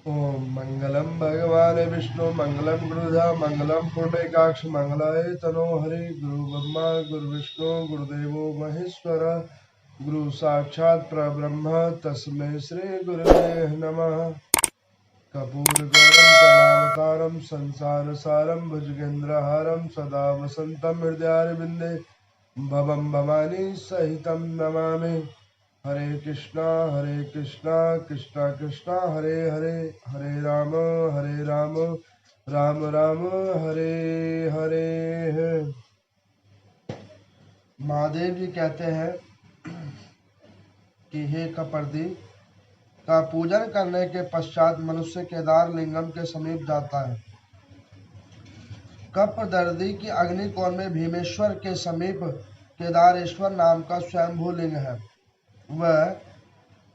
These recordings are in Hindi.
ओम मंगलम भगवान विष्णु मंगलम गुरुधा मंगलम पुण्यकाक्ष मंगलाय तनो हरि। गुरु ब्रह्मा गुरु विष्णु गुरुदेवो महेश्वर गुरु साक्षात् परब्रह्म तस्मै श्री गुरुवे नमः। कर्पूरगौरम करुणावतारम संसार सारम भुजगेन्द्रहारम सदा वसंतम हृदयारविंदे भवम भवानी सहितं नमामि। हरे कृष्णा कृष्णा कृष्णा हरे हरे, हरे राम राम राम हरे हरे। महादेव जी कहते हैं कि हे कपर्दी, का पूजन करने के पश्चात मनुष्य केदार लिंगम के समीप जाता है। कपदर्दी की अग्निकोण में भीमेश्वर के समीप केदारेश्वर नाम का स्वयंभू लिंग है। वह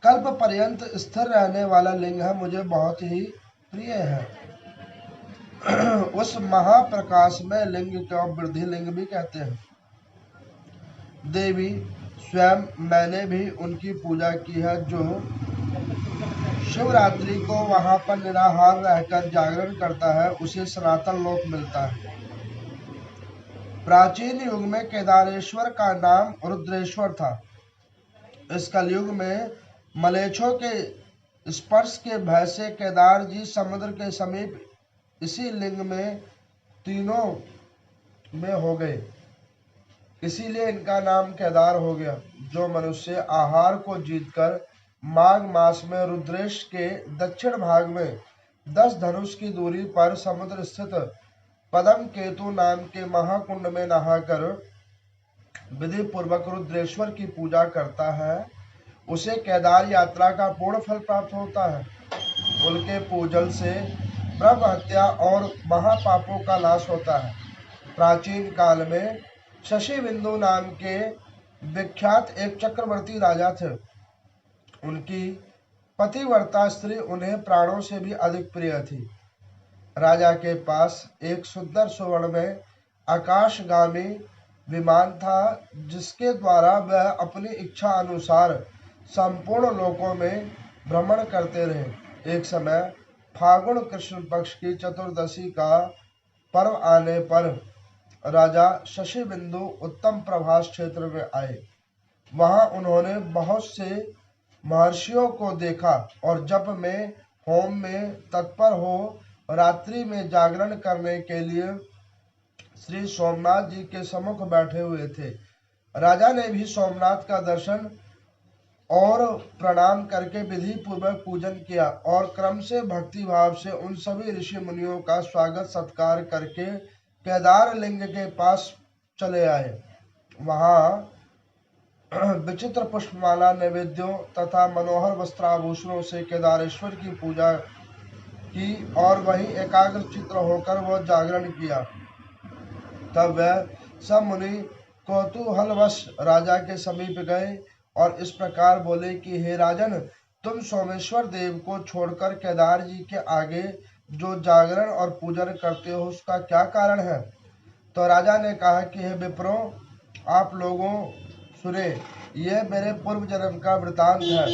कल्प पर्यंत स्थिर रहने वाला लिंग है, मुझे बहुत ही प्रिय है। उस महाप्रकाश में लिंग को वृद्धि लिंग भी कहते हैं। देवी स्वयं मैंने भी उनकी पूजा की है, जो शिवरात्रि को वहां पर निराहार रहकर जागरण करता है, उसे सनातन लोक मिलता है। प्राचीन युग में केदारेश्वर का नाम रुद्रेश्वर था। इस कलयुग में मलेच्छों के स्पर्श के भय से केदार जी समुद्र के समीप इसी लिंग में तीनों में हो गए, इसीलिए इनका नाम केदार हो गया। जो मनुष्य आहार को जीतकर माघ मास में रुद्रेश के दक्षिण भाग में 10 धनुष की दूरी पर समुद्र स्थित पद्म केतु नाम के महाकुंड में नहाकर विधि पूर्वक रुद्रेश्वर की पूजा करता है, उसे केदार यात्रा का पूर्ण फल प्राप्त होता है। उनके पूजन से ब्रह्म हत्या और महापापों का नाश होता है। प्राचीन काल में शशि बिंदु नाम के विख्यात एक चक्रवर्ती राजा थे। उनकी पतिव्रता स्त्री उन्हें प्राणों से भी अधिक प्रिय थी। राजा के पास एक सुंदर सुवर्ण में आकाशगामी विमान था, जिसके द्वारा वह अपनी इच्छा अनुसार संपूर्ण लोकों में भ्रमण करते रहे। एक समय फागुन कृष्ण पक्ष की चतुर्दशी का पर्व आने पर राजा शशि बिंदु उत्तम प्रभास क्षेत्र में आए। वहां उन्होंने बहुत से महर्षियों को देखा और जप में होम में तत्पर हो रात्रि में जागरण करने के लिए श्री सोमनाथ जी के सम्मुख बैठे हुए थे। राजा ने भी सोमनाथ का दर्शन और प्रणाम करके विधि पूर्वक पूजन किया और क्रम से भक्ति भाव से उन सभी ऋषि मुनियों का स्वागत सत्कार करके केदार लिंग के पास चले आए। वहां विचित्र पुष्पमाला नैवेद्यों तथा मनोहर वस्त्राभूषणों से केदारेश्वर की पूजा की और वहीं एकाग्र चित्र होकर वह जागरण किया। तब वह सब मुनि कौतूहलवश राजा के समीप गए और इस प्रकार बोले कि हे राजन, तुम सोमेश्वर देव को छोड़कर केदार जी के आगे जो जागरण और पूजन करते हो, उसका क्या कारण है? तो राजा ने कहा कि हे विप्रो, आप लोगों सुने, यह मेरे पूर्व जन्म का वृतांत है।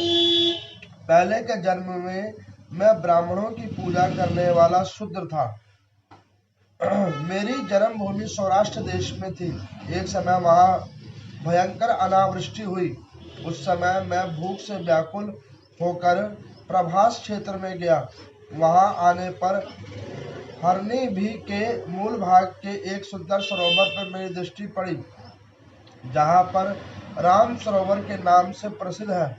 पहले के जन्म में मैं ब्राह्मणों की पूजा करने वाला शूद्र था। मेरी जन्मभूमि सौराष्ट्र देश में थी। एक समय वहां भयंकर अनावृष्टि हुई। उस समय मैं भूख से व्याकुल होकर प्रभास क्षेत्र में गया। वहां आने पर हरणी भी के मूल भाग के एक सुंदर सरोवर पर मेरी दृष्टि पड़ी, जहां पर राम सरोवर के नाम से प्रसिद्ध है।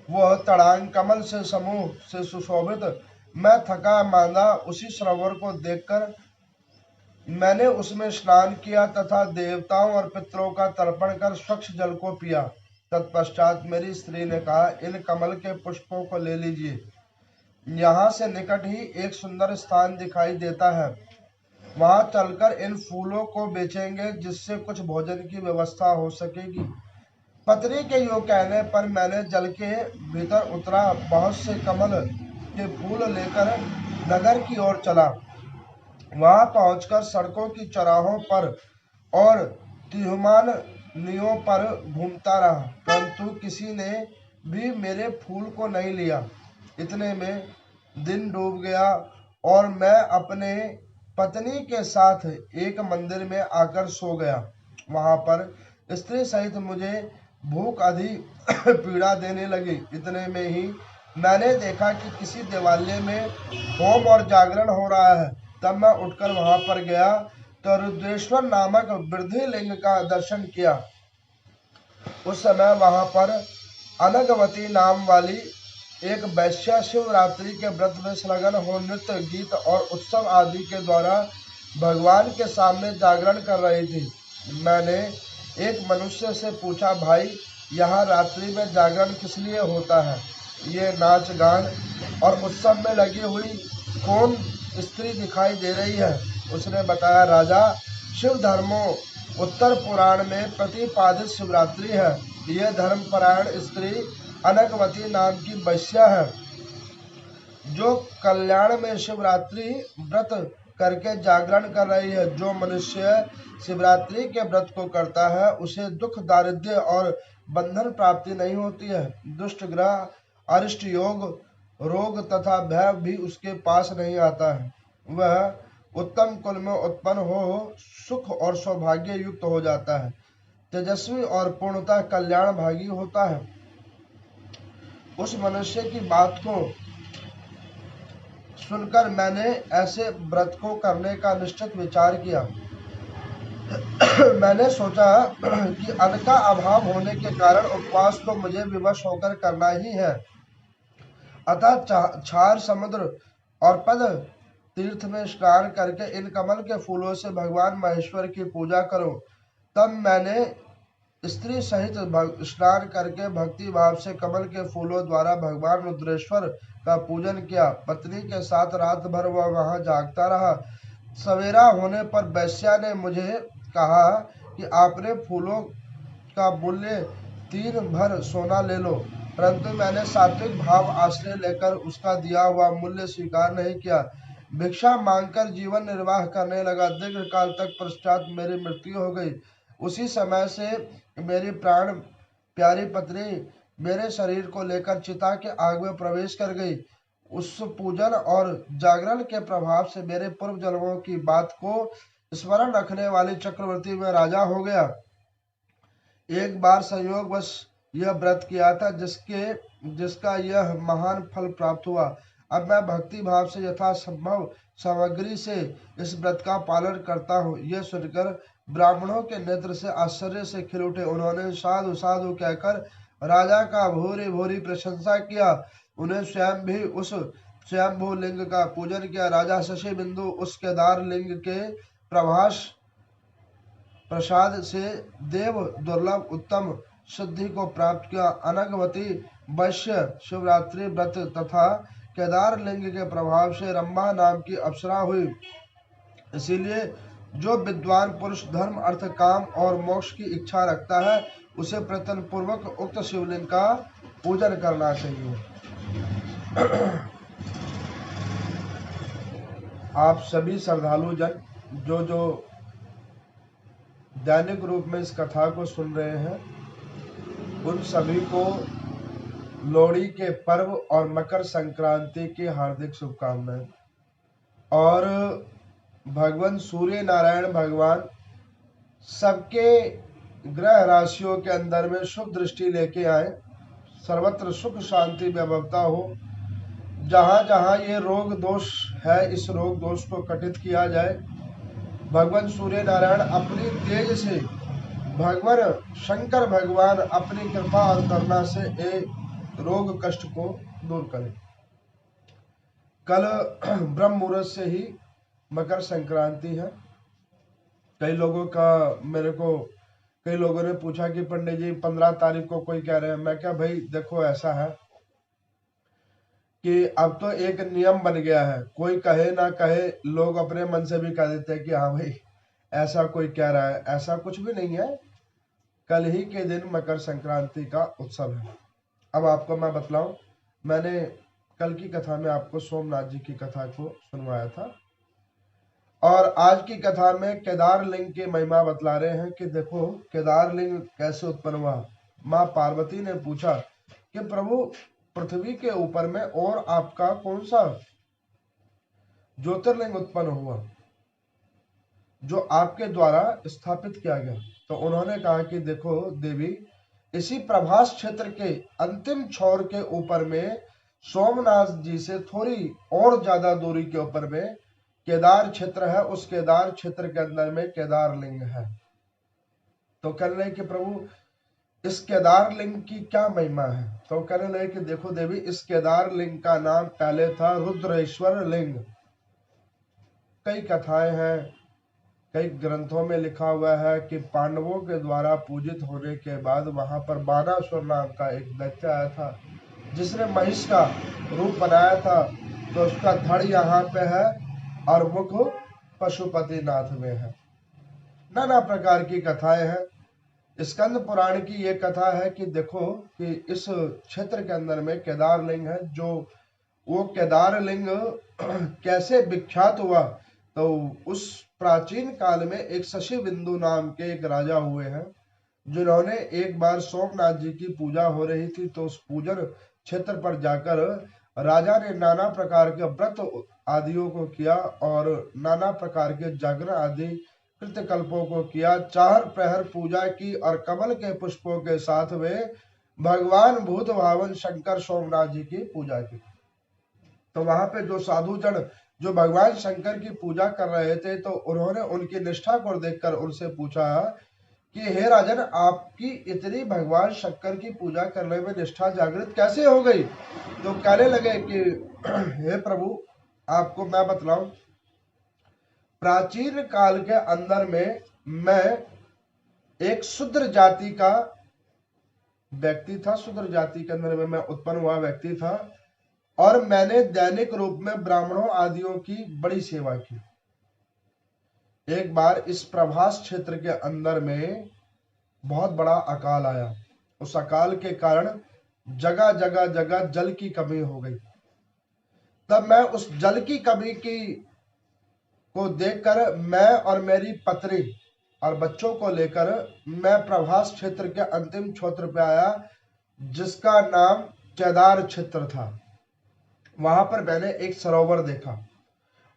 वह तड़ांग कमल से समूह से सुशोभित। मैं थका मांदा उसी सरोवर को देखकर मैंने उसमें स्नान किया तथा देवताओं और पितरों का तर्पण कर स्वच्छ जल को पिया। तत्पश्चात मेरी स्त्री ने कहा, इन कमल के पुष्पों को ले लीजिए, यहाँ से निकट ही एक सुंदर स्थान दिखाई देता है, वहां चलकर इन फूलों को बेचेंगे, जिससे कुछ भोजन की व्यवस्था हो सकेगी। पत्नी के योग कहने पर मैंने जल के भीतर उतरा, बहुत से कमल के फूल लेकर नगर की ओर चला। वहां पहुंचकर सड़कों की चौराहों पर और तिहुमानियों पर घूमता रहा, परंतु किसी ने भी मेरे फूल को नहीं लिया। इतने में दिन डूब गया और मैं अपने पत्नी के साथ एक मंदिर में आकर सो गया। वहां पर स्त्री सहित मुझे भूख अधिक पीड़ा देने लगी। इतने में ही मैंने देखा कि किसी देवालय में होम और जागरण हो रहा है। तब मैं उठकर वहां पर गया तो रुद्रेश्वर नामक वृद्धि लिंग का दर्शन किया। उस समय वहां पर अनगवती नाम वाली एक वैश्या शिवरात्रि के व्रत में संलग्न हो नृत्य गीत और उत्सव आदि के द्वारा भगवान के सामने जागरण कर रही थी। मैंने एक मनुष्य से पूछा, भाई यहाँ रात्रि में जागरण किस लिए होता है? ये नाच गान और उत्सव में लगी हुई कौन स्त्री दिखाई दे रही है? उसने बताया, राजा, शिव धर्मों उत्तर पुराण में प्रतिपादित शिवरात्रि है। यह धर्मपरायण स्त्री अनगवती नाम की वैश्या है जो कल्याण में शिवरात्रि व्रत करके जागरण कर रही है। जो मनुष्य शिवरात्रि के व्रत को करता है उसे दुख, दारिद्र्य और बंधन प्राप्ति नहीं होती है। दुष्ट ग्रह, अरिष्ट योग, रोग तथा भय भी उसके पास नहीं आता है। वह उत्तम कुल में उत्पन्न हो सुख और सौभाग्य युक्त हो जाता है, तेजस्वी और पूर्णतः कल्याण भागी होता है। उस मनुष्य की बात को सुनकर मैंने ऐसे व्रत को करने का निश्चित विचार किया। मैंने सोचा कि अन्न का अभाव होने के कारण उपवास को मुझे विवश होकर करना ही है। अतः क्षार समुद्र और पद तीर्थ में स्नान करके इन कमल के फूलों से भगवान महेश्वर की पूजा करो। तब मैंने स्त्री सहित स्नान करके भक्ति भाव से कमल के फूलों द्वारा भगवान रुद्रेश्वर का पूजन किया। पत्नी के साथ रात भर वह वहां जागता रहा। सवेरा होने पर वैश्या ने मुझे कहा कि आपने फूलों का मूल्य 3 भर सोना ले लो, परंतु मैंने सात्विक भाव आश्रय लेकर उसका दिया हुआ मूल्य स्वीकार नहीं किया। भिक्षा मांगकर जीवन निर्वाह करने लगा। दीर्घ काल तक पश्चात मेरी मृत्यु हो गई। उसी समय से मेरी प्राण प्यारी पत्नी मेरे शरीर को लेकर चिता के आग में प्रवेश कर गई। उस पूजन और जागरण के प्रभाव से मेरे पूर्व जन्मों की बात को स्मरण रखने वाली चक्रवर्ती में राजा हो गया। एक बार संयोगवश यह व्रत किया था जिसका यह महान फल प्राप्त हुआ। अब मैं भक्ति भाव से यथासंभव सामग्री से इस व्रत का पालन करता हूँ। यह सुनकर ब्राह्मणों के नेत्र से आश्चर्य से खिल उठे। उन्होंने साधु साधु कहकर राजा का भूरी भूरी प्रशंसा किया। उन्हें स्वयं भी उस स्वयंभू लिंग का पूजन किया। राजा शशि बिंदु उस केदार लिंग के प्रभास प्रसाद से देव दुर्लभ उत्तम सिद्धि को प्राप्त किया। अनगवती वैश्य शिवरात्रि व्रत तथा केदार लिंग के प्रभाव से रंभा नाम की अप्सरा हुई। इसीलिए जो विद्वान पुरुष धर्म, अर्थ, काम और मोक्ष की इच्छा रखता है उसे प्रयत्न पूर्वक उक्त शिवलिंग का पूजन करना चाहिए। आप सभी श्रद्धालु जन जो दैनिक रूप में इस कथा को सुन रहे हैं, उन सभी को लोहड़ी के पर्व और मकर संक्रांति की हार्दिक शुभकामनाएं। और भगवान सूर्य नारायण भगवान सबके ग्रह राशियों के अंदर में शुभ दृष्टि लेके आए, सर्वत्र सुख शांति व्यवस्था हो। जहां जहां ये रोग दोष है, इस रोग दोष को कटित किया जाए। भगवान सूर्य नारायण अपनी तेज से, भगवान शंकर भगवान अपनी कृपा और करुणा से एक रोग कष्ट को दूर करें। कल ब्रह्म मुहूर्त से ही मकर संक्रांति है। कई लोगों ने पूछा कि पंडित जी 15 तारीख को कोई कह रहे हैं। मैं क्या भाई, देखो ऐसा है कि अब तो एक नियम बन गया है, कोई कहे ना कहे लोग अपने मन से भी कह देते हैं कि हाँ भाई ऐसा कोई कह रहा है। ऐसा कुछ भी नहीं है। कल ही के दिन मकर संक्रांति का उत्सव है। अब आपको मैं बतलाऊं, मैंने कल की कथा में आपको सोमनाथ जी की कथा को सुनवाया था और आज की कथा में केदार लिंग की महिमा बतला रहे हैं कि देखो केदार लिंग कैसे उत्पन्न हुआ। माँ पार्वती ने पूछा कि प्रभु पृथ्वी के ऊपर में और आपका कौन सा ज्योतिर्लिंग उत्पन्न हुआ जो आपके द्वारा स्थापित किया गया? तो उन्होंने कहा कि देखो देवी, इसी प्रभास क्षेत्र के अंतिम छोर के ऊपर में सोमनाथ जी से थोड़ी और ज्यादा दूरी के ऊपर में केदार क्षेत्र है। उस केदार क्षेत्र के अंदर में केदार लिंग है। तो कहने लगे कि प्रभु इस केदार लिंग की क्या महिमा है? तो कहने लगे कि देखो देवी, इस केदार लिंग का नाम पहले था रुद्रेश्वर लिंग। कई कथाएं हैं, कई ग्रंथों में लिखा हुआ है कि पांडवों के द्वारा पूजित होने के बाद वहां पर बानासुर नाम का एक दैत्य आया था जिसने महिष का रूप बनाया था। तो उसका धड़ यहाँ पे है और मुख पशुपति नाथ में है। नाना प्रकार की कथाएं हैं। स्कंद पुराण की ये कथा है कि देखो कि इस क्षेत्र के अंदर में केदार लिंग है। जो वो केदार लिंग कैसे विख्यात हुआ? तो उस प्राचीन काल में एक शशि बिंदु नाम के एक राजा हुए हैं जिन्होंने एक बार सोमनाथ जी की पूजा हो रही थी तो उस पूजन क्षेत्र पर जाकर राजा ने नाना प्रकार के व्रत आदियों को किया और नाना प्रकार के जागरण आदि कृत्यकल्पों को किया। 4 प्रहर पूजा की और कमल के पुष्पों के साथ में भगवान भूत भावन शंकर सोमनाथ जी की पूजा की। तो वहां पे जो साधु जन जो भगवान शंकर की पूजा कर रहे थे तो उन्होंने उनकी निष्ठा को देखकर उनसे पूछा कि हे राजन, आपकी इतनी भगवान शंकर की पूजा करने में निष्ठा जागृत कैसे हो गई? तो कहने लगे कि हे प्रभु, आपको मैं बतलाऊं, प्राचीन काल के अंदर में मैं एक शूद्र जाति का व्यक्ति था। शूद्र जाति के अंदर में मैं उत्पन्न हुआ व्यक्ति था और मैंने दैनिक रूप में ब्राह्मणों आदियों की बड़ी सेवा की। एक बार इस प्रभास क्षेत्र के अंदर में बहुत बड़ा अकाल आया। उस अकाल के कारण जगह जगह जगह जल की कमी हो गई। तब मैं उस जल की कमी को देखकर मैं और मेरी पत्नी और बच्चों को लेकर मैं प्रभास क्षेत्र के अंतिम क्षेत्र पे आया जिसका नाम केदार क्षेत्र था। वहां पर मैंने एक सरोवर देखा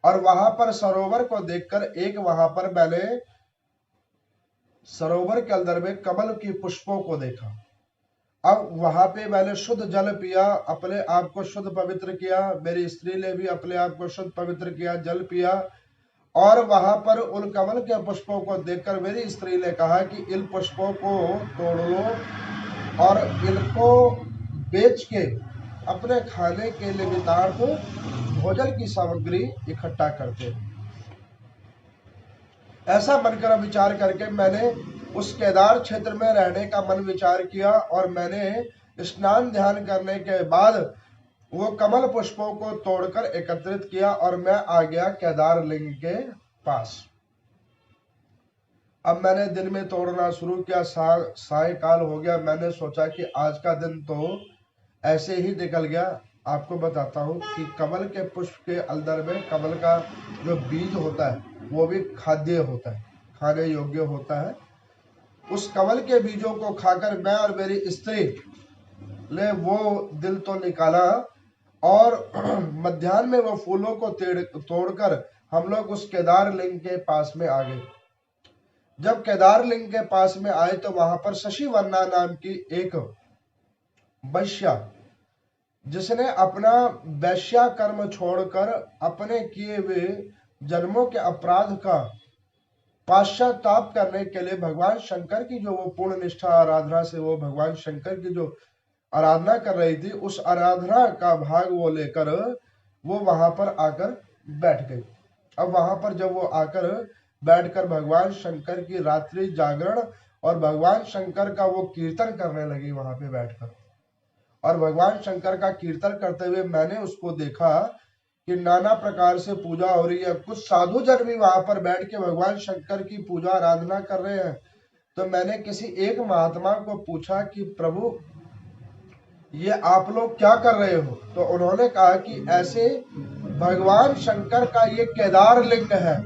और वहां पर सरोवर को देखकर वहां पर मैंने सरोवर के अंदर में कमल की पुष्पों को देखा। अब वहां पे मैंने शुद्ध जल पिया, अपने आप को शुद्ध पवित्र किया। मेरी स्त्री ने भी अपने आप को शुद्ध पवित्र किया, जल पिया। और वहां पर उन कमल के पुष्पों को देखकर मेरी स्त्री ने कहा कि इन पुष्पों को तोड़ लो और इनको बेच के अपने खाने के लिए नितार्थ भोजन की सामग्री इकट्ठा करते हैं। ऐसा मनकर विचार करके मैंने उस केदार क्षेत्र में रहने का मन विचार किया और मैंने स्नान ध्यान करने के बाद वो कमल पुष्पों को तोड़कर एकत्रित किया और मैं आ गया केदार लिंग के पास। अब मैंने दिन में तोड़ना शुरू किया। सायकाल हो गया। मैंने सोचा कि आज का दिन तो ऐसे ही निकल गया। आपको बताता हूँ कि कमल के पुष्प के अंदर में कमल का जो बीज होता है वो भी खाद्य होता है, खाने योग्य होता है। उस कमल के बीजों को खाकर मैं और मेरी स्त्री ने वो दिल तो निकाला और मध्याह्न में वो फूलों को तोड़कर हम लोग उस केदार लिंग के पास में आ गए। जब केदार लिंग के पास में आए तो वहां पर शशि वर्णा नाम की एक वैश्या, जिसने अपना वैश्या कर्म छोड़कर अपने किए हुए जन्मों के अपराध का पाश्चाताप करने के लिए भगवान शंकर की जो वो पूर्ण निष्ठा आराधना से वो भगवान शंकर की जो आराधना कर रही थी, उस आराधना का भाग वो लेकर वो वहां पर आकर बैठ गई। अब वहां पर जब वो आकर बैठकर भगवान शंकर की रात्रि जागरण और भगवान शंकर का वो कीर्तन करने लगी वहां पे बैठकर। और भगवान शंकर का कीर्तन करते हुए मैंने उसको देखा कि नाना प्रकार से पूजा हो रही है। कुछ साधु जन भी वहां पर बैठ के भगवान शंकर की पूजा आराधना कर रहे हैं। तो मैंने किसी एक महात्मा को पूछा कि प्रभु, ये आप लोग क्या कर रहे हो? तो उन्होंने कहा कि ऐसे भगवान शंकर का ये केदार लिंग है।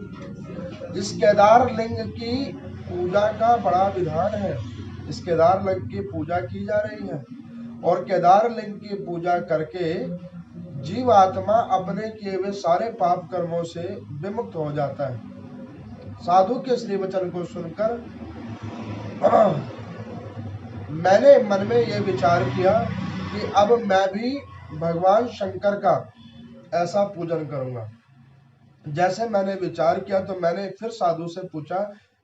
इस केदार लिंग की पूजा का बड़ा विधान है। इस केदार लिंग की पूजा की जा रही है और केदार लिंग की पूजा करके जीव आत्मा अपने किए हुए सारे पाप कर्मों से विमुक्त हो जाता है। साधु के श्री वचन को सुनकर मैंने मन में यह विचार किया कि अब मैं भी भगवान शंकर का ऐसा पूजन करूंगा। जैसे मैंने विचार किया तो मैंने फिर साधु से पूछा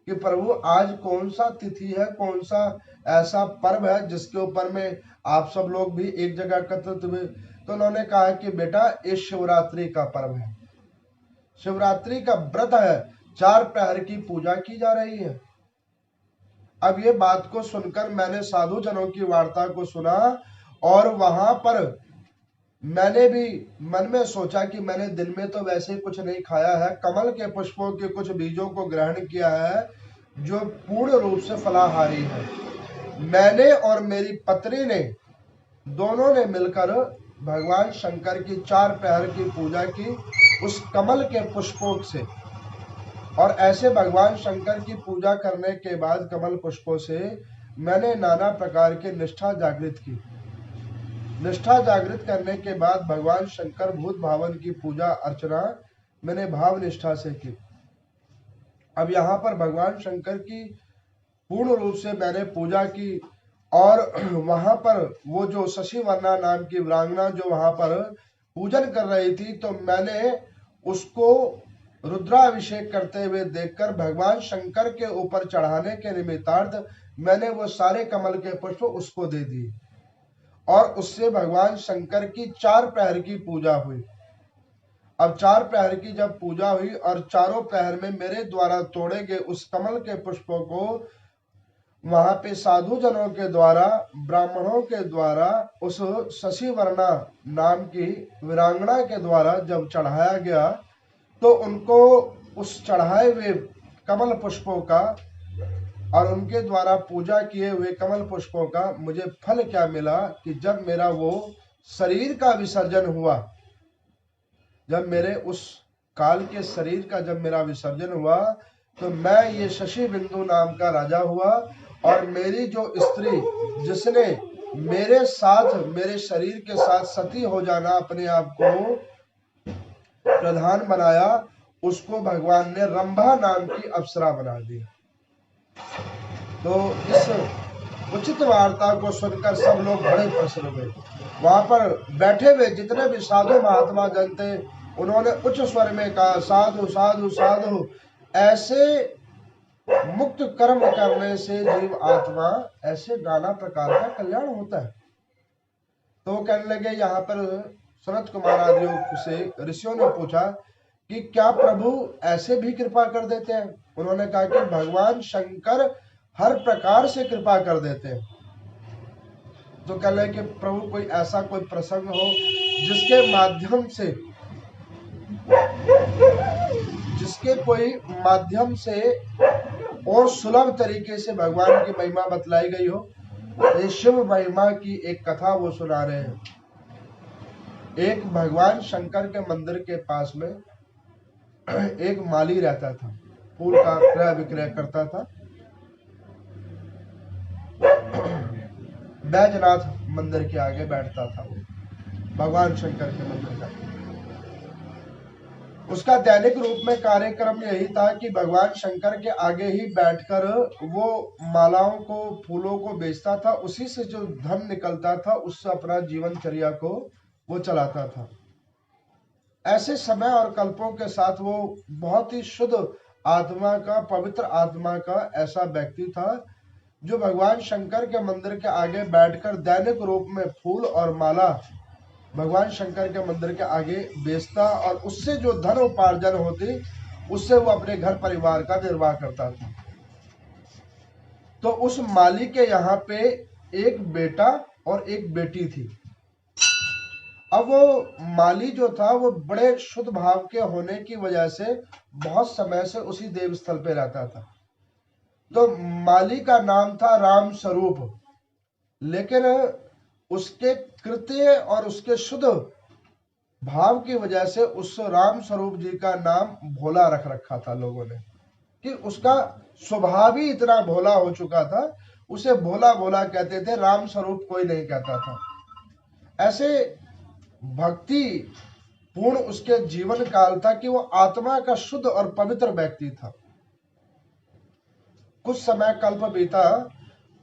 कि प्रभु आज कौन सा तिथि है, कौन सा ऐसा पर्व है जिसके ऊपर में आप सब लोग भी एक जगह एकत्रित हुए। तो उन्होंने कहा कि बेटा ये शिवरात्रि का पर्व है, शिवरात्रि का व्रत है, 4 प्रहर की पूजा की जा रही है। अब ये बात को सुनकर मैंने साधु जनों की वार्ता को सुना और वहां पर मैंने भी मन में सोचा कि मैंने दिन में तो वैसे कुछ नहीं खाया है, कमल के पुष्पों के कुछ बीजों को ग्रहण किया है जो पूर्ण रूप से फलाहारी है। मैंने और मेरी पत्नी ने दोनों ने मिलकर भगवान शंकर की 4 प्रहर की पूजा की उस कमल के पुष्पों से। और ऐसे भगवान शंकर की पूजा करने के बाद कमल पुष्पों से मैंने नाना प्रकार की निष्ठा जागृत की। निष्ठा जागृत करने के बाद भगवान शंकर भूत भावन की पूजा अर्चना मैंने भाव निष्ठा से की। अब यहाँ पर भगवान शंकर की पूर्ण रूप से मैंने पूजा की और वहां पर वो जो शशि वर्णा नाम की वीरांगना जो वहां पर पूजन कर रही थी, तो मैंने उसको रुद्राभिषेक करते हुए देखकर भगवान शंकर के ऊपर चढ़ाने के निमित्तार्थ मैंने वो सारे कमल के पुष्प उसको दे दिए और उससे भगवान शंकर की 4 प्रहर की पूजा हुई। अब 4 प्रहर की जब पूजा हुई और चारों प्रहर में मेरे द्वारा तोड़े गए उस कमल के पुष्पों को वहां पे साधु जनों के द्वारा, ब्राह्मणों के द्वारा उस शशि वर्णा नाम की वीरांगना के द्वारा जब चढ़ाया गया, तो उनको उस चढ़ाए हुए कमल पुष्पों का और उनके द्वारा पूजा किए हुए कमल पुष्पों का मुझे फल क्या मिला कि जब मेरा वो शरीर का विसर्जन हुआ, जब मेरे उस काल के शरीर का जब मेरा विसर्जन हुआ, तो मैं ये शशि बिंदु नाम का राजा हुआ और मेरी जो स्त्री जिसने मेरे साथ, मेरे शरीर के साथ सती हो जाना, अपने आप को प्रधान बनाया, उसको भगवान ने रंभा नाम की अप्सरा बना दी। तो इस उचित वार्ता को सुनकर सब लोग बड़े प्रसन्न हुए। वहां पर बैठे हुए जितने भी साधु महात्मा जन थे, उन्होंने उच्च स्वर में कहा, साधु साधु साधु। ऐसे मुक्त कर्म करने से जीव आत्मा ऐसे नाना प्रकार का कल्याण होता है। तो कहने लगे, यहाँ पर सनत कुमार आदियों से ऋषियों ने पूछा कि क्या प्रभु ऐसे भी कृपा कर देते हैं? उन्होंने कहा कि भगवान शंकर हर प्रकार से कृपा कर देते हैं। तो कह रहे कि प्रभु कोई ऐसा कोई प्रसंग हो जिसके कोई माध्यम से और सुलभ तरीके से भगवान की महिमा बतलाई गई हो। ये शिव महिमा की एक कथा वो सुना रहे हैं। एक भगवान शंकर के मंदिर के पास में एक माली रहता था, फूल का क्रय विक्रय करता था। बैजनाथ मंदिर के आगे बैठता था वो, भगवान शंकर के मंदिर का। उसका दैनिक रूप में कार्यक्रम यही था कि भगवान शंकर के आगे ही बैठकर वो मालाओं को, फूलों को बेचता था। उसी से जो धन निकलता था उससे अपना जीवनचर्या को वो चलाता था। ऐसे समय और कल्पों के साथ वो बहुत ही शुद्ध आत्मा का, पवित्र आत्मा का ऐसा व्यक्ति था जो भगवान शंकर के मंदिर के आगे बैठकर दैनिक रूप में फूल और माला भगवान शंकर के मंदिर के आगे बेचता और उससे जो धन उपार्जन होती उससे वो अपने घर परिवार का निर्वाह करता था। तो उस माली के यहाँ पे एक बेटा और एक बेटी थी। अब वो माली जो था वो बड़े शुद्ध भाव के होने की वजह से बहुत समय से उसी देव स्थल पे रहता था। तो माली का नाम था राम स्वरूप, लेकिन उसके कृत्य और उसके शुद्ध भाव की वजह से उस राम स्वरूप जी का नाम भोला रख रखा था लोगों ने, कि उसका स्वभाव ही इतना भोला हो चुका था, उसे भोला भोला कहते थे, राम स्वरूप कोई नहीं कहता था। ऐसे भक्ति पूर्ण उसके जीवन काल था कि वो आत्मा का शुद्ध और पवित्र व्यक्ति था। कुछ समय कल्प बीता,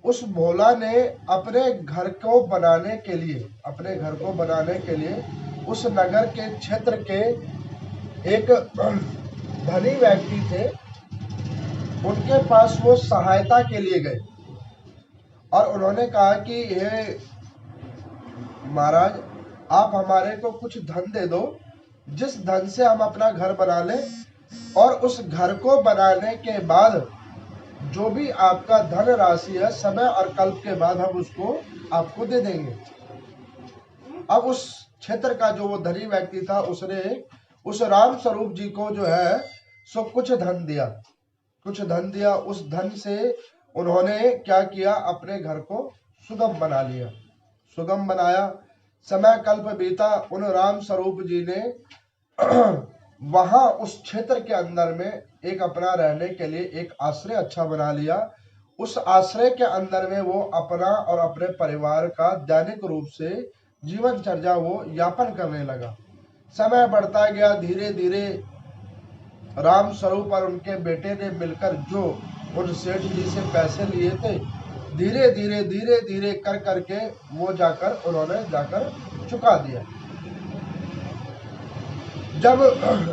उस भोला ने अपने घर को बनाने के लिए उस नगर के क्षेत्र के एक धनी व्यक्ति थे, उनके पास वो सहायता के लिए गए और उन्होंने कहा कि हे महाराज, आप हमारे को कुछ धन दे दो, जिस धन से हम अपना घर बना लें, और उस घर को बनाने के बाद जो भी आपका धन राशि है, समय और कल्प के बाद हम उसको आपको दे देंगे। अब उस क्षेत्र का जो वो धनी व्यक्ति था, उसने उस राम स्वरूप जी को जो है सो कुछ धन दिया। उस धन से उन्होंने क्या किया, अपने घर को सुगम बनाया। समय कल्प बीता, उन राम स्वरूप जी ने वहां उस क्षेत्र के अंदर में एक अपना रहने के लिए एक आश्रय अच्छा बना लिया। उस आश्रय के अंदर में वो अपना और अपने परिवार का दैनिक रूप से जीवन चर्या वो यापन करने लगा। समय बढ़ता गया, धीरे धीरे राम स्वरूप और उनके बेटे ने मिलकर जो उन सेठ जी से पैसे लिए थे, धीरे धीरे कर करके वो उन्होंने जाकर चुका दिया। जब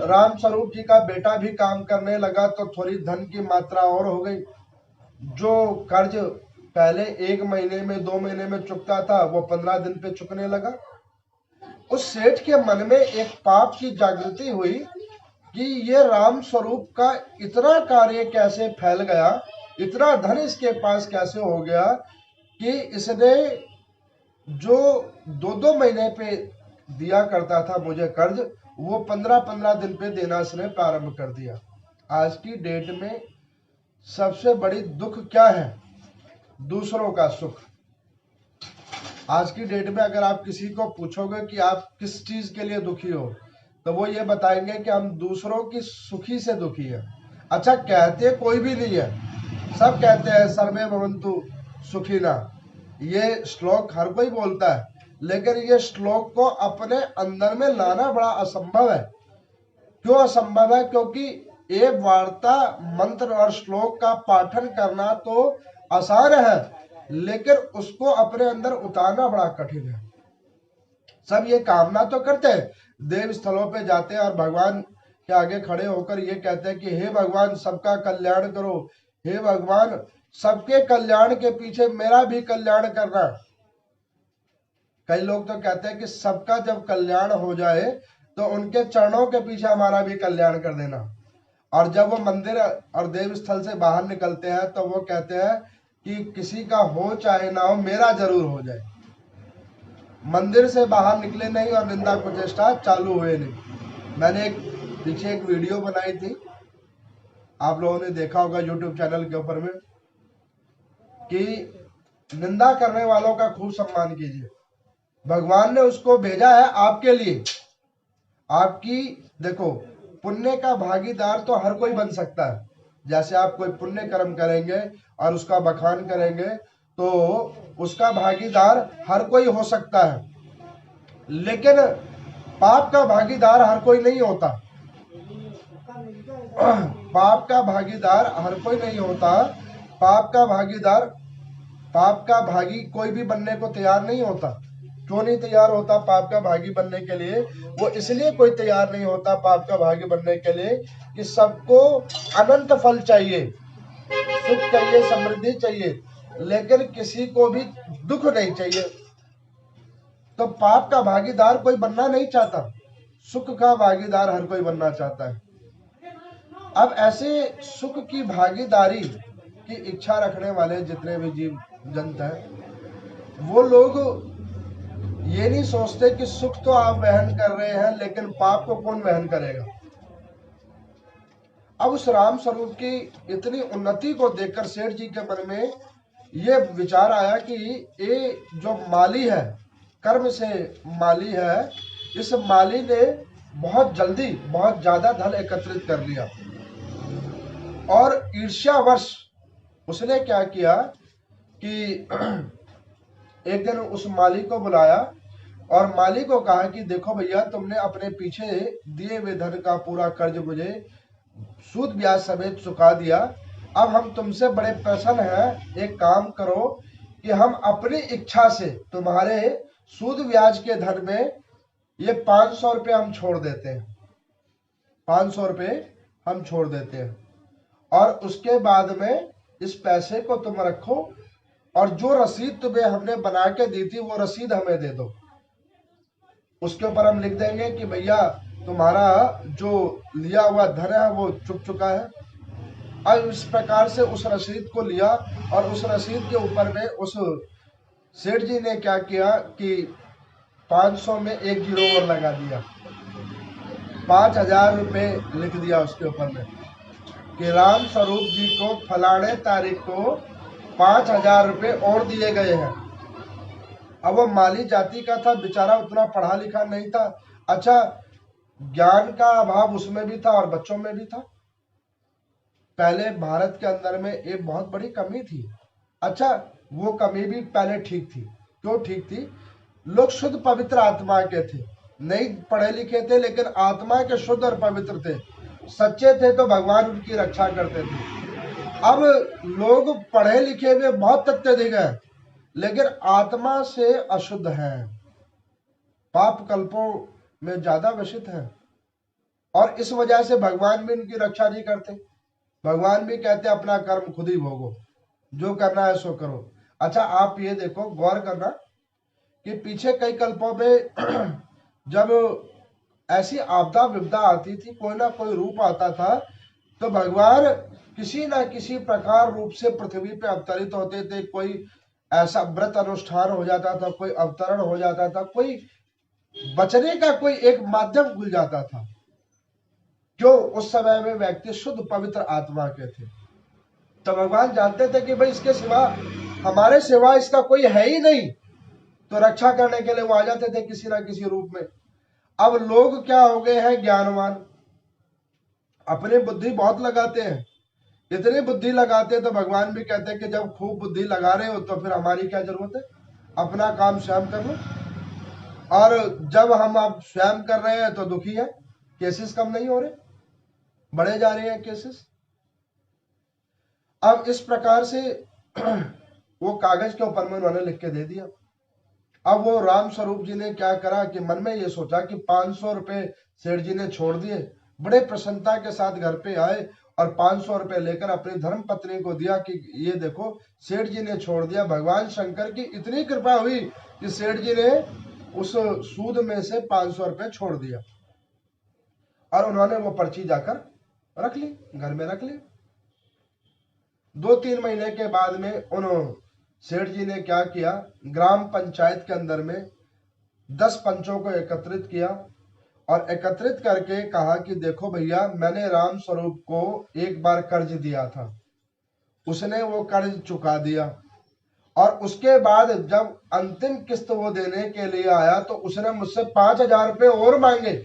राम स्वरूप जी का बेटा भी काम करने लगा तो थोड़ी धन की मात्रा और हो गई। जो कर्ज पहले 1 महीने में 2 महीने में चुकता था, वो 15 दिन पे चुकने लगा। उस सेठ के मन में एक पाप की जागृति हुई कि ये राम स्वरूप का इतना कार्य कैसे फैल गया, इतना धन इसके पास कैसे हो गया कि इसने जो 2-2 महीने पे दिया करता था मुझे कर्ज, वो 15-15 दिन पे देना इसने प्रारंभ कर दिया। आज की डेट में सबसे बड़ी दुख क्या है? दूसरों का सुख। आज की डेट में अगर आप किसी को पूछोगे कि आप किस चीज के लिए दुखी हो, तो वो ये बताएंगे कि हम दूसरों की सुखी से दुखी है। अच्छा, कहते कोई भी नहीं है, सब कहते हैं सर्वे भवन्तु सुखिना। ये श्लोक हर कोई बोलता है, लेकिन ये श्लोक को अपने अंदर में लाना बड़ा असंभव है। क्यों असंभव है? क्योंकि एक वार्ता मंत्र और श्लोक का पाठन करना तो आसान है, लेकिन उसको अपने अंदर उतारना बड़ा कठिन है। सब ये कामना तो करते हैं, देव स्थलों पे जाते हैं और भगवान के आगे खड़े होकर ये कहते हैं कि हे भगवान सबका कल्याण करो, हे भगवान सबके कल्याण के पीछे मेरा भी कल्याण करना। कई लोग तो कहते हैं कि सबका जब कल्याण हो जाए तो उनके चरणों के पीछे हमारा भी कल्याण कर देना। और जब वो मंदिर और देव स्थल से बाहर निकलते हैं तो वो कहते हैं कि किसी का हो चाहे ना हो, मेरा जरूर हो जाए। मंदिर से बाहर निकले नहीं और निंदा कुचेष्टा चालू हुए नहीं। मैंने पीछे एक वीडियो बनाई थी, आप लोगों ने देखा होगा यूट्यूब चैनल के ऊपर में, कि निंदा करने वालों का खूब सम्मान कीजिए। भगवान ने उसको भेजा है आपके लिए। आपकी देखो, पुण्य का भागीदार तो हर कोई बन सकता है। जैसे आप कोई पुण्य कर्म करेंगे और उसका बखान करेंगे तो उसका भागीदार हर कोई हो सकता है, लेकिन पाप का भागीदार हर कोई नहीं होता। पाप का भागीदार हर कोई नहीं होता। पाप का भागी कोई भी बनने को तैयार नहीं होता। क्यों नहीं तैयार होता पाप का भागी बनने के लिए? वो इसलिए कोई तैयार नहीं होता पाप का भागी बनने के लिए कि सबको अनंत फल चाहिए, सुख चाहिए, समृद्धि चाहिए, लेकिन किसी को भी दुख नहीं चाहिए। तो पाप का भागीदार कोई बनना नहीं चाहता, सुख का भागीदार हर कोई बनना चाहता है। अब ऐसे सुख की भागीदारी की इच्छा रखने वाले जितने भी जीव जंत हैं, वो लोग ये नहीं सोचते कि सुख तो आप वहन कर रहे हैं, लेकिन पाप को कौन वहन करेगा। अब उस राम स्वरूप की इतनी उन्नति को देखकर सेठ जी के मन में ये विचार आया कि ये जो माली है, कर्म से माली है, इस माली ने बहुत जल्दी बहुत ज्यादा धन एकत्रित कर लिया और ईर्ष्यावश उसने क्या किया कि एक दिन उस माली को बुलाया और माली को कहा कि देखो भैया, तुमने अपने पीछे दिए हुए धन का पूरा कर्ज मुझे सूद ब्याज समेत चुका दिया। अब हम तुमसे बड़े प्रसन्न हैं, एक काम करो कि हम अपनी इच्छा से तुम्हारे सूद ब्याज के धन में ये 500 रुपये हम छोड़ देते हैं, 500 रुपये हम छोड़ देते हैं, और उसके बाद में इस पैसे को तुम रखो, और जो रसीद तुम्हें हमने बना के दी थी वो रसीद हमें दे दो। उसके ऊपर हम लिख देंगे कि भैया तुम्हारा जो लिया हुआ धन है वो चुक चुका है। अब इस प्रकार से उस रसीद को लिया, और उस रसीद के ऊपर में उस सेठ जी ने क्या किया कि 500 में एक जीरो और लगा दिया, 5,000 रुपये लिख दिया उसके ऊपर में कि राम स्वरूप जी को फलाने तारीख को 5,000 रुपये और दिए गए हैं। अब वो माली जाति का था बेचारा, उतना पढ़ा लिखा नहीं था। अच्छा, ज्ञान का अभाव उसमें भी था और बच्चों में भी था। पहले भारत के अंदर में एक बहुत बड़ी कमी थी। अच्छा, वो कमी भी पहले ठीक थी। क्यों ठीक थी? लोग शुद्ध पवित्र आत्मा के थे, नहीं पढ़े लिखे थे, लेकिन आत्मा के शुद्ध और पवित्र थे, सच्चे थे, तो भगवान उनकी रक्षा करते थे। अब लोग पढ़े लिखे हुए बहुत तत्वधिक हैं, लेकिन आत्मा से अशुद्ध हैं, पाप कल्पों में ज्यादा व्यसित हैं, और इस वजह से भगवान भी उनकी रक्षा नहीं करते। भगवान भी कहते अपना कर्म खुद ही भोगो, जो करना है सो करो। अच्छा, आप ये देखो, गौर करना कि पीछे कई कल्पों में जब ऐसी आपदा विपदा आती थी, कोई ना कोई रूप आता था, तो भगवान किसी ना किसी प्रकार रूप से पृथ्वी पे अवतरित होते थे। कोई ऐसा व्रत अनुष्ठान हो जाता था, कोई अवतरण हो जाता था, कोई बचने का कोई एक माध्यम खुल जाता था। क्यों? उस समय में व्यक्ति शुद्ध पवित्र आत्मा के थे, तो भगवान जानते थे कि भाई इसके सिवा, हमारे सिवा इसका कोई है ही नहीं, तो रक्षा करने के लिए वो आ जाते थे किसी ना किसी रूप में। अब लोग क्या हो गए हैं? ज्ञानवान, अपनी बुद्धि बहुत लगाते हैं। इतनी बुद्धि लगाते हैं तो भगवान भी कहते हैं कि जब खूब बुद्धि लगा रहे हो तो फिर हमारी क्या जरूरत है, अपना काम स्वयं कर लो। और जब हम अब स्वयं कर रहे हैं तो दुखी है, केसेस कम नहीं हो रहे, बढ़े जा रहे हैं केसेस। अब इस प्रकार से वो कागज के ऊपर में उन्होंने लिख के दे दिया। अब वो राम स्वरूप जी ने क्या करा कि मन में ये सोचा कि 500 रुपए सेठ जी ने छोड़ दिए, बड़े प्रसन्नता के साथ घर पे आए और 500 रुपए लेकर अपनी धर्म पत्नी को दिया कि ये देखो सेठ जी ने छोड़ दिया। भगवान शंकर की इतनी कृपा हुई कि सेठ जी ने उस सूद में से 500 रुपए छोड़ दिया, और उन्होंने वो पर्ची जाकर रख ली, घर में रख ली। 2-3 महीने के बाद में उन्होंने सेठ जी ने क्या किया, ग्राम पंचायत के अंदर में 10 पंचों को एकत्रित किया, और एकत्रित करके कहा कि देखो भैया, मैंने राम स्वरूप को एक बार कर्ज दिया था, उसने वो कर्ज चुका दिया, और उसके बाद जब अंतिम किस्त वो देने के लिए आया तो उसने मुझसे 5,000 रुपये और मांगे,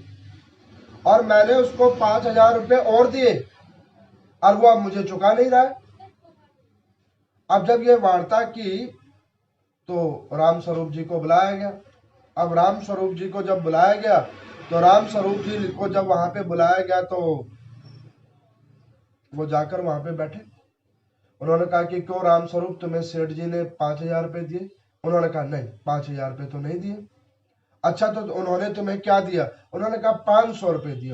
और मैंने उसको 5,000 रुपये और दिए, और वो अब मुझे चुका नहीं रहा है। अब जब ये वार्ता की तो राम स्वरूप जी को बुलाया गया। अब राम स्वरूप जी को जब बुलाया गया तो राम स्वरूप जी को जब वहां पे बुलाया गया तो वो जाकर वहां पे बैठे। उन्होंने कहा कि क्यों राम स्वरूप, तुम्हें सेठ जी ने 5,000 रुपये दिए? उन्होंने कहा नहीं, 5,000 रुपये तो नहीं दिए। अच्छा, तो उन्होंने तुम्हें क्या दिया? उन्होंने कहा 500 रुपये दिए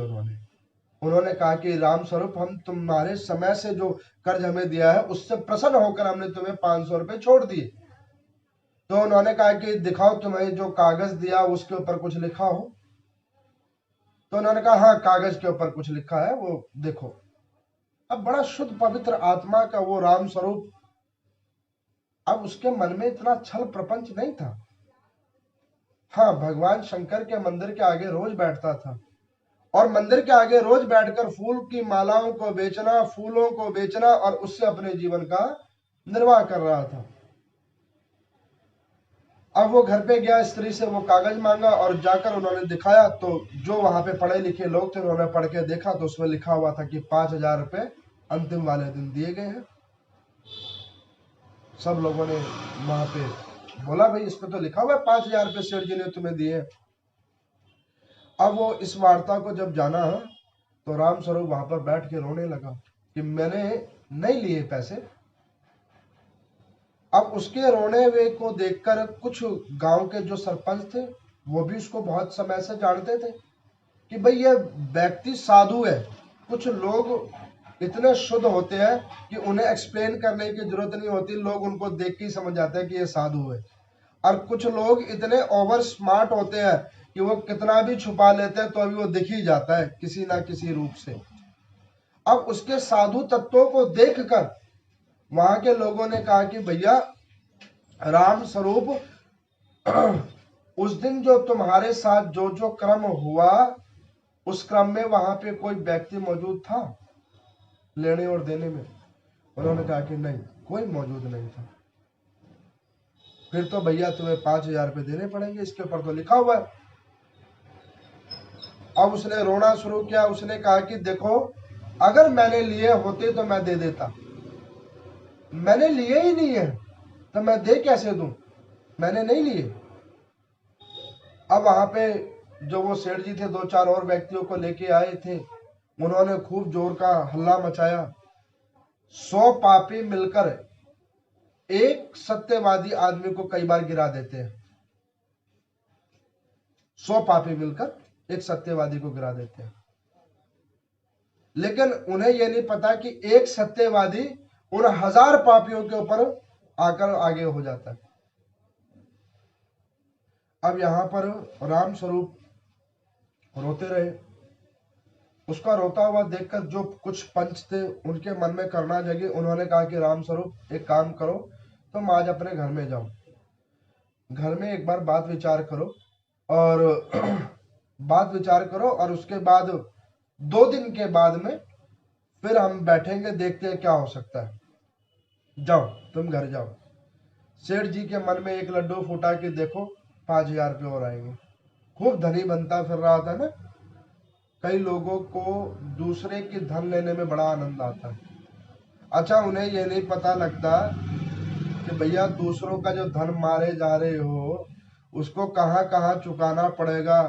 उन्होंने कहा कि राम स्वरूप, हम तुम्हारे समय से जो कर्ज हमें दिया है उससे प्रसन्न होकर हमने तुम्हें 500 रुपये छोड़ दिए। तो उन्होंने कहा कि दिखाओ तुम्हें जो कागज दिया उसके ऊपर कुछ लिखा हो। तो उन्होंने कहा हाँ, कागज के ऊपर कुछ लिखा है, वो देखो। अब बड़ा शुद्ध पवित्र आत्मा का वो राम स्वरूप, अब उसके मन में इतना छल प्रपंच नहीं था। हाँ, भगवान शंकर के मंदिर के आगे रोज बैठता था, और मंदिर के आगे रोज बैठकर फूल की मालाओं को बेचना, फूलों को बेचना, और उससे अपने जीवन का निर्वाह कर रहा था। अब वो घर पे गया, स्त्री से वो कागज मांगा और जाकर उन्होंने दिखाया, तो जो वहां पे पढ़े लिखे लोग थे उन्होंने पढ़ के देखा तो उसमें लिखा हुआ था कि 5,000 रुपये अंतिम वाले दिन दिए गए हैं। सब लोगों ने वहां पे बोला भाई इस पे तो लिखा हुआ है 5,000 रुपये सेठ जी ने तुम्हें दिए। अब वो इस वार्ता को जब जाना तो राम स्वरूप वहां पर बैठ के रोने लगा कि मैंने नहीं लिए पैसे। अब उसके रोने हुए को देखकर कुछ गांव के जो सरपंच थे वो भी उसको बहुत समय से जानते थे कि भाई ये व्यक्ति साधु है। कुछ लोग इतने शुद्ध होते हैं कि उन्हें एक्सप्लेन करने की जरूरत नहीं होती, लोग उनको देख के ही समझ जाते हैं कि ये साधु है। और कुछ लोग इतने ओवर स्मार्ट होते हैं कि वो कितना भी छुपा लेते हैं तो अभी वो दिख ही जाता है किसी ना किसी रूप से। अब उसके साधु तत्वों को देखकर वहां के लोगों ने कहा कि भैया राम स्वरूप, उस दिन जो तुम्हारे साथ जो जो क्रम हुआ उस क्रम में वहां पे कोई व्यक्ति मौजूद था लेने और देने में? उन्होंने कहा कि नहीं, कोई मौजूद नहीं था। फिर तो भैया तुम्हें 5,000 रुपये देने पड़ेंगे, इसके ऊपर तो लिखा हुआ है। अब उसने रोना शुरू किया। उसने कहा कि देखो, अगर मैंने लिए होते तो मैं दे देता, मैंने लिए ही नहीं है तो मैं दे कैसे दूं, मैंने नहीं लिए। अब वहां पे जो वो सेठ जी थे 2-4 और व्यक्तियों को लेके आए थे, उन्होंने खूब जोर का हल्ला मचाया। 100 पापी मिलकर एक सत्यवादी आदमी को कई बार गिरा देते हैं। 100 पापी मिलकर एक सत्यवादी को गिरा देते हैं, लेकिन उन्हें यह नहीं पता कि एक सत्यवादी उन 1000 पापियों के ऊपर आकर आगे हो जाता है। अब यहां पर राम स्वरूप रोते रहे। उसका रोता हुआ देखकर जो कुछ पंच थे उनके मन में करना जगी। उन्होंने कहा कि राम स्वरूप एक काम करो, तुम आज अपने घर में जाओ, घर में एक बार बात विचार करो और बात विचार करो, और उसके बाद 2 दिन के बाद में फिर हम बैठेंगे, देखते हैं क्या हो सकता है। जाओ, तुम घर जाओ। सेठ जी के मन में एक लड्डू फूटा कि देखो 5,000 रुपये और आएंगे। खूब धनी बनता फिर रहा था ना। कई लोगों को दूसरे की धन लेने में बड़ा आनंद आता है। अच्छा, उन्हें यह नहीं पता लगता कि भैया दूसरों का जो धन मारे जा रहे हो उसको कहाँ कहाँ चुकाना पड़ेगा,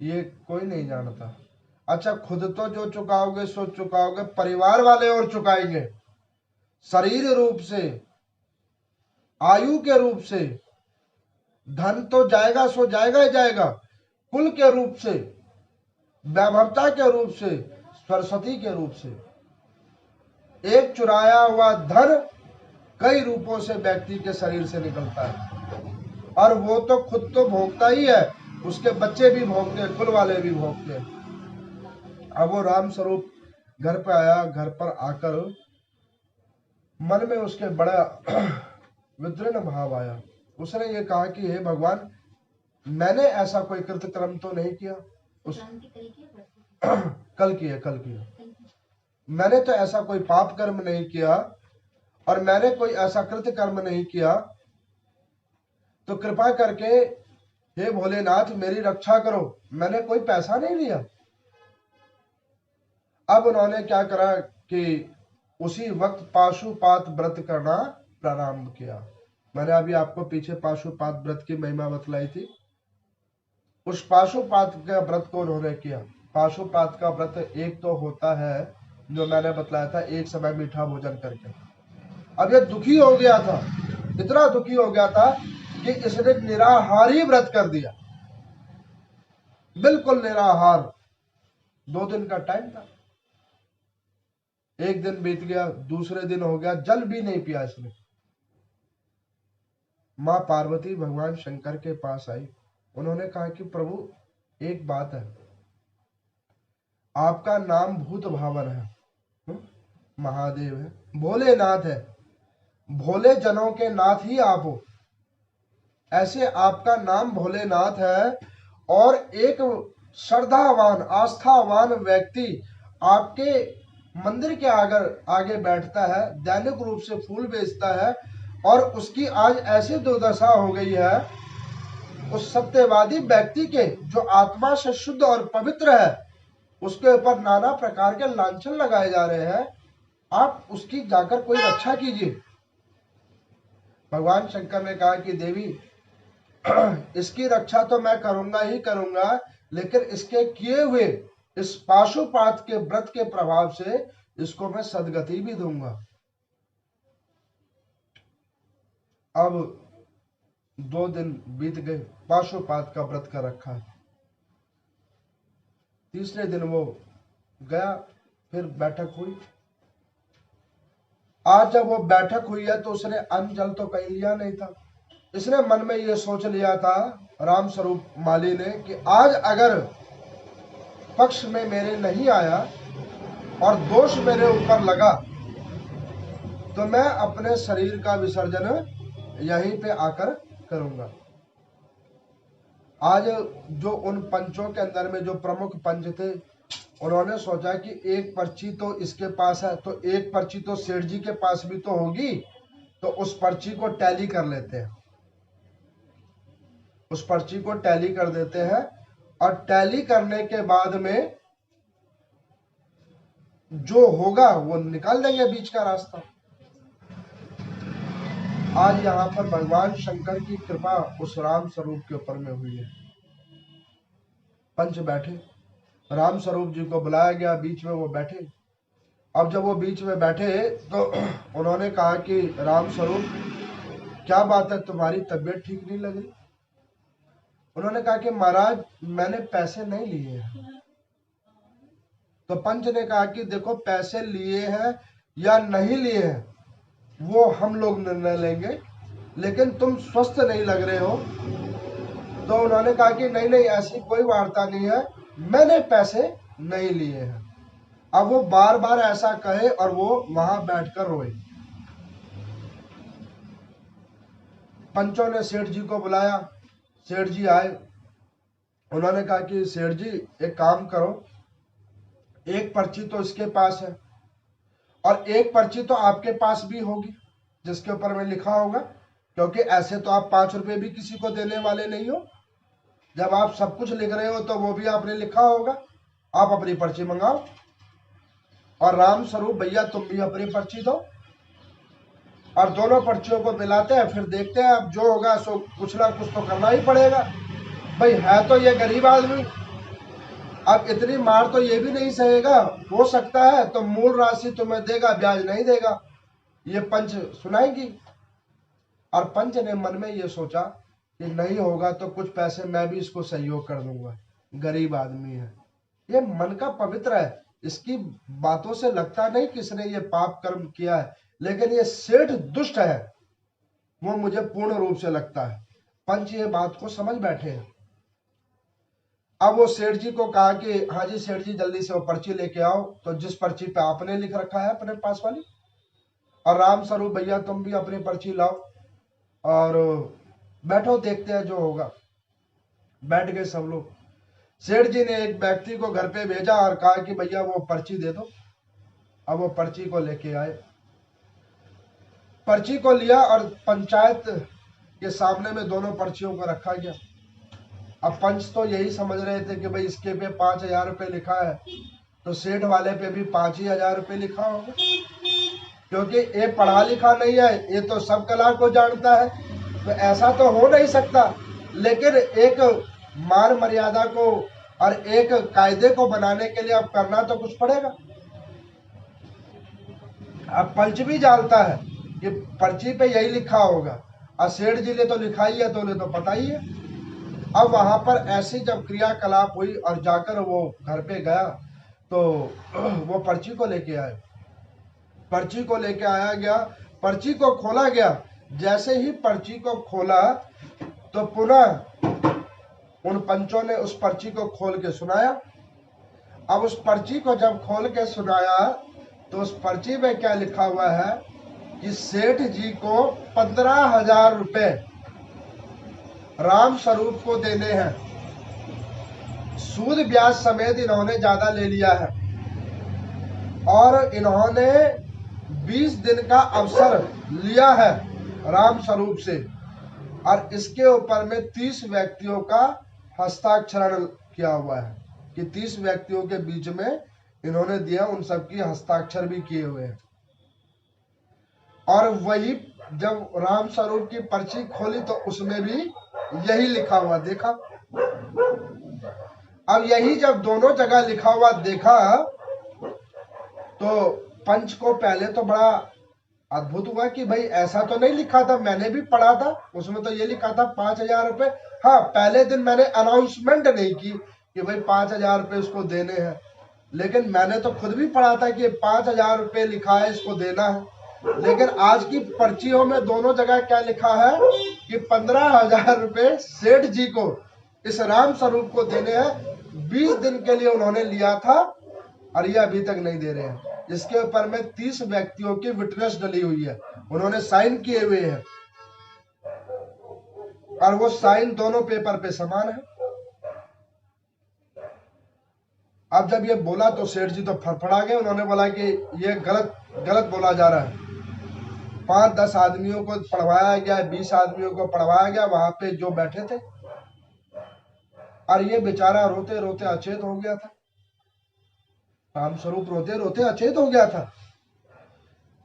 ये कोई नहीं जानता। अच्छा, खुद तो जो चुकाओगे सो चुकाओगे, परिवार वाले और चुकाएंगे, शरीर रूप से, आयु के रूप से। धन तो जाएगा सो जाएगा ही जाएगा, कुल के रूप से, वैभवता के रूप से, सरस्वती के रूप से। एक चुराया हुआ धन कई रूपों से व्यक्ति के शरीर से निकलता है, और वो तो खुद तो भोगता ही है, उसके बच्चे भी भोगते हैं, कुल वाले भी भोगते हैं। अब वो राम स्वरूप घर पर आया। घर पर आकर मन में उसके बड़ा विद्रोह भाव आया। उसने ये कहा कि हे भगवान, मैंने ऐसा कोई कृतकर्म तो नहीं किया। कल किया। मैंने तो ऐसा कोई पाप कर्म नहीं किया और मैंने कोई ऐसा कृत्य कर्म नहीं किया, तो कृपा करके हे भोलेनाथ मेरी रक्षा करो, मैंने कोई पैसा नहीं लिया। अब उन्होंने क्या करा कि उसी वक्त पाशुपात व्रत करना प्रारंभ किया। मैंने अभी आपको पीछे पाशुपात व्रत की महिमा बतलाई थी। उस पाशुपात का व्रत को उन्होंने किया। पाशुपात का व्रत एक तो होता है जो मैंने बतलाया था, एक समय मीठा भोजन करके। अब ये दुखी हो गया था, इतना दुखी हो गया था कि इसने निराहारी व्रत कर दिया, बिल्कुल निराहार। 2 दिन का टाइम था। एक दिन बीत गया, दूसरे दिन हो गया, जल भी नहीं पिया इसने। मां पार्वती भगवान शंकर के पास आई। उन्होंने कहा कि प्रभु एक बात है, आपका नाम भूत भावन है, महादेव है, भोलेनाथ है, भोले जनों के नाथ ही आप हो। ऐसे आपका नाम भोलेनाथ है और एक श्रद्धावान आस्थावान व्यक्ति आपके मंदिर के आगे बैठता है, दैनिक रूप से फूल बेचता है, और उसकी आज ऐसी दुर्दशा हो गई है, उस सत्यवादी व्यक्ति के जो आत्मा से शुद्ध और पवित्र है उसके ऊपर नाना प्रकार के लांछन लगाए जा रहे हैं। आप उसकी जाकर कोई रक्षा कीजिए। भगवान शंकर ने कहा कि देवी, इसकी रक्षा तो मैं करूंगा ही करूंगा, लेकिन इसके किए हुए इस पाशुपात के व्रत के प्रभाव से इसको मैं सदगति भी दूंगा। अब 2 दिन बीत गए, पाशुपात का व्रत कर रखा है। तीसरे दिन वो गया, फिर बैठक हुई। आज जब वो बैठक हुई है तो उसने अन्न जल तो कहीं लिया नहीं था। इसने मन में ये सोच लिया था राम स्वरूप माली ने कि आज अगर पक्ष में मेरे नहीं आया और दोष मेरे ऊपर लगा तो मैं अपने शरीर का विसर्जन यहीं पे आकर करूंगा। आज जो उन पंचों के अंदर में जो प्रमुख पंच थे, उन्होंने सोचा कि एक पर्ची तो इसके पास है, तो एक पर्ची तो सेठ जी के पास भी तो होगी, तो उस पर्ची को टैली कर लेते हैं, उस पर्ची को टैली कर देते हैं, और टैली करने के बाद में जो होगा वो निकाल देंगे बीच का रास्ता। आज यहाँ पर भगवान शंकर की कृपा उस राम स्वरूप के ऊपर में हुई है। पंच बैठे, राम स्वरूप जी को बुलाया गया, बीच में वो बैठे। अब जब वो बीच में बैठे तो उन्होंने कहा कि राम स्वरूप क्या बात है, तुम्हारी तबीयत ठीक नहीं लग रही? उन्होंने कहा कि महाराज मैंने पैसे नहीं लिए हैं। तो पंच ने कहा कि देखो पैसे लिए हैं या नहीं लिए हैं वो हम लोग निर्णय लेंगे, लेकिन तुम स्वस्थ नहीं लग रहे हो। तो उन्होंने कहा कि नहीं नहीं ऐसी कोई वार्ता नहीं है, मैंने पैसे नहीं लिए हैं। अब वो बार बार ऐसा कहे और वो वहां बैठकर रोए। पंचों ने सेठ जी को बुलाया, सेठ जी आए। उन्होंने कहा कि सेठ जी एक काम करो, एक पर्ची तो इसके पास है और एक पर्ची तो आपके पास भी होगी जिसके ऊपर में लिखा होगा, क्योंकि ऐसे तो आप 5 रुपए भी किसी को देने वाले नहीं हो। जब आप सब कुछ लिख रहे हो तो वो भी आपने लिखा होगा। आप अपनी पर्ची मंगाओ और राम स्वरूप भैया तुम भी अपनी पर्ची दो, और दोनों पर्चियों को मिलाते हैं, फिर देखते हैं अब जो होगा सो कुछ ना कुछ तो करना ही पड़ेगा। भाई है तो ये गरीब आदमी, अब इतनी मार तो ये भी नहीं सहेगा, हो सकता है तो मूल राशि तुम्हें देगा, ब्याज नहीं देगा, ये पंच सुनाएंगी। और पंच ने मन में ये सोचा कि नहीं होगा तो कुछ पैसे मैं भी इसको सहयोग कर दूंगा, गरीब आदमी है, ये मन का पवित्र है, इसकी बातों से लगता नहीं किसने ये पाप कर्म किया है, लेकिन ये सेठ दुष्ट है, वो मुझे पूर्ण रूप से लगता है। पंच ये बात को समझ बैठे हैं। अब वो सेठ जी को कहा कि हाँ जी सेठ जी जल्दी से वो पर्ची लेके आओ, तो जिस पर्ची पे आपने लिख रखा है अपने पास वाली, और राम स्वरूप भैया तुम भी अपनी पर्ची लाओ और बैठो देखते हैं जो होगा। बैठ गए सब लोग। सेठ जी ने एक व्यक्ति को घर पे भेजा और कहा कि भैया वो पर्ची दे दो। अब वो पर्ची को लेके आए, पर्ची को लिया और पंचायत के सामने में दोनों पर्चियों को रखा गया। अब पंच तो यही समझ रहे थे कि भाई इसके पे 5,000 रुपये लिखा है तो सेठ वाले पे भी 5,000 रुपये लिखा होगा, क्योंकि ये पढ़ा लिखा नहीं है, ये तो सब कला को जानता है, तो ऐसा तो हो नहीं सकता। लेकिन एक मान मर्यादा को और एक कायदे को बनाने के लिए अब करना तो कुछ पड़ेगा। अब पंच भी जानता है कि पर्ची पे यही लिखा होगा, और सेठ जी ने तो लिखा ही है तो उन्हें तो पता ही है। अब वहां पर ऐसी जब क्रियाकलाप हुई और जाकर वो घर पे गया तो वो पर्ची को लेके आए, पर्ची को लेके आया गया, पर्ची को खोला गया। जैसे ही पर्ची को खोला तो पुनः उन पंचों ने उस पर्ची को खोल के सुनाया। अब उस पर्ची को जब खोल के सुनाया तो उस पर्ची में क्या लिखा हुआ है कि सेठ जी को 15,000 रुपए राम स्वरूप को देने हैं, सूद ब्याज समेत इन्होंने ज्यादा ले लिया है, और इन्होंने 20 दिन का अवसर लिया है राम स्वरूप से, और इसके ऊपर में 30 व्यक्तियों का हस्ताक्षरण किया हुआ है कि 30 व्यक्तियों के बीच में इन्होंने दिया, उन सबकी हस्ताक्षर भी किए हुए हैं। और वही जब राम स्वरूप की पर्ची खोली तो उसमें भी यही लिखा हुआ देखा। अब यही जब दोनों जगह लिखा हुआ देखा तो पंच को पहले तो बड़ा अद्भुत हुआ कि भाई ऐसा तो नहीं लिखा था, मैंने भी पढ़ा था उसमें तो ये लिखा था 5,000 रुपए। हाँ, पहले दिन मैंने अनाउंसमेंट नहीं की कि भाई 5,000 रुपए इसको देने हैं, लेकिन मैंने तो खुद भी पढ़ा था कि 5,000 रुपए लिखा है, इसको देना है। लेकिन आज की पर्चियों में दोनों जगह क्या लिखा है कि 15,000 रुपए सेठ जी को इस राम स्वरूप को देने हैं। 20 दिन के लिए उन्होंने लिया था और ये अभी तक नहीं दे रहे हैं। इसके ऊपर में 30 व्यक्तियों की विटनेस डली हुई है, उन्होंने साइन किए हुए हैं और वो साइन दोनों पेपर पे समान है। अब जब ये बोला तो सेठ जी तो फड़फड़ा गए। उन्होंने बोला कि ये गलत बोला जा रहा है। 5-10 आदमियों को पढ़वाया गया, 20 आदमियों को पढ़वाया गया वहां पे जो बैठे थे, और ये बेचारा रोते रोते अचेत हो गया था। राम स्वरूप रोते रोते अचेत हो गया था।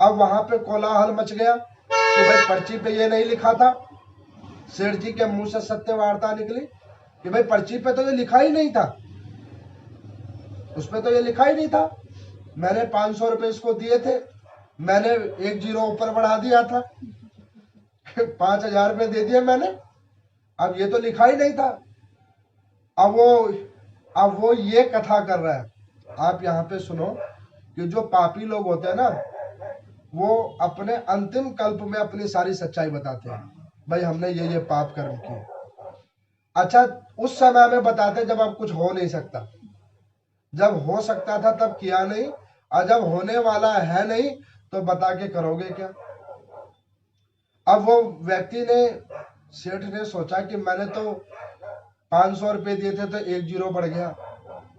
अब वहां पे कोलाहल मच गया कि भाई पर्ची पे ये नहीं लिखा था। सेठ जी के मुंह से सत्य वार्ता निकली कि भाई पर्ची पे तो ये लिखा ही नहीं था, उसपे तो ये लिखा ही नहीं था। मैंने 500 रुपए इसको दिए थे, मैंने 1 जीरो ऊपर बढ़ा दिया था 5,000 रुपए दे दिए मैंने, अब ये तो लिखा ही नहीं था। अब वो ये कथा कर रहा है। आप यहाँ पे सुनो कि जो पापी लोग होते हैं ना, वो अपने अंतिम कल्प में अपनी सारी सच्चाई बताते हैं। भाई हमने ये पाप कर्म किए। अच्छा, उस समय में बताते जब अब कुछ हो नहीं सकता। जब हो सकता था तब किया नहीं, और जब होने वाला है नहीं तो बता के करोगे क्या। अब वो व्यक्ति ने, सेठ ने सोचा कि मैंने तो 500 रुपए दिए थे तो 1 जीरो बढ़ गया,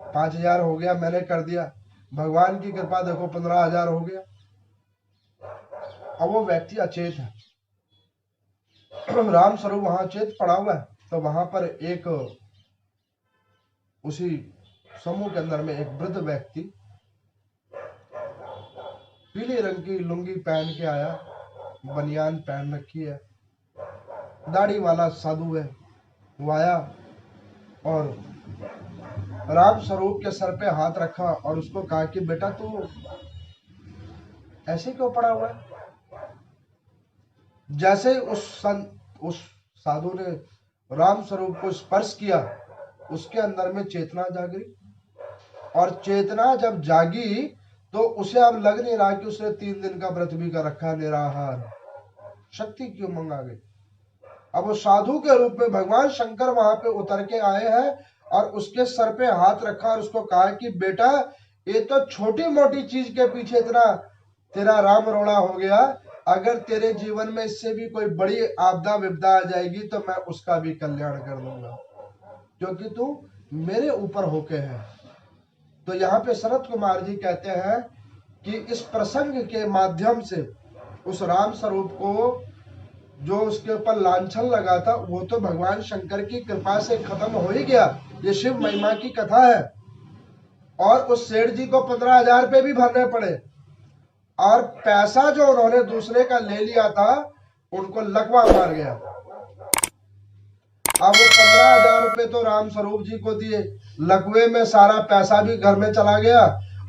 5,000 हो गया, मैंने कर दिया। भगवान की कृपा देखो 15,000 हो गया। अब वो व्यक्ति अचेत है, राम स्वरूप वहां अचेत पड़ा हुआ है। तो वहां पर एक उसी समूह के अंदर में एक वृद्ध व्यक्ति पीले रंग की लुंगी पहन के आया, बनियान पहन रखी है, दाढ़ी वाला साधु है। वो आया और राम स्वरूप के सर पे हाथ रखा और उसको कहा कि बेटा तू ऐसे क्यों पड़ा हुआ है। जैसे उस साधु ने राम स्वरूप को स्पर्श किया, उसके अंदर में चेतना जागी, और चेतना जब जागी तो उसे अब लग नहीं रहा कि उसने 3 दिन का व्रत भी कर रखा है, निराहार। शक्ति क्यों मंगा गई। अब वो साधु के रूप में भगवान शंकर वहां पे उतर के आए हैं और उसके सर पे हाथ रखा और उसको कहा कि बेटा ये तो छोटी मोटी चीज के पीछे इतना तेरा राम रोड़ा हो गया, अगर तेरे जीवन में इससे भी कोई बड़ी आपदा विपदा आ जाएगी तो मैं उसका भी कल्याण कर दूंगा, क्योंकि तू मेरे ऊपर होके है। तो यहाँ पे शरत कुमार जी कहते हैं कि इस प्रसंग के माध्यम से उस राम स्वरूप को जो उसके ऊपर लांछन लगा था वो तो भगवान शंकर की कृपा से खत्म हो ही गया। ये शिव महिमा की कथा है। और उस सेठ जी को 15,000 रुपए भी भरने पड़े, और पैसा जो उन्होंने दूसरे का ले लिया था उनको लकवा मार गया। अब वो 15,000 रुपए तो राम स्वरूप जी को दिए, लकवे में सारा पैसा भी घर में चला गया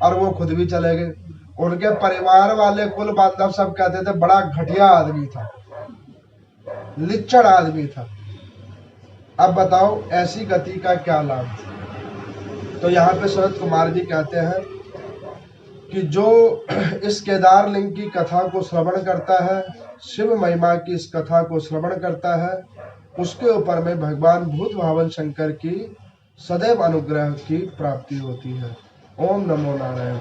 और वो खुद भी चले गए। उनके परिवार वाले कुल बांधव सब कहते थे बड़ा घटिया आदमी था, लिच्चड़ आदमी था। अब बताओ ऐसी गति का क्या लाभ। तो यहाँ पे शरत कुमार जी कहते हैं कि जो इस केदार लिंग की कथा को श्रवण करता है, शिव महिमा की इस कथा को श्रवण करता है, उसके ऊपर में भगवान भूत भावन शंकर की सदैव अनुग्रह की प्राप्ति होती है। ओम नमो नारायण।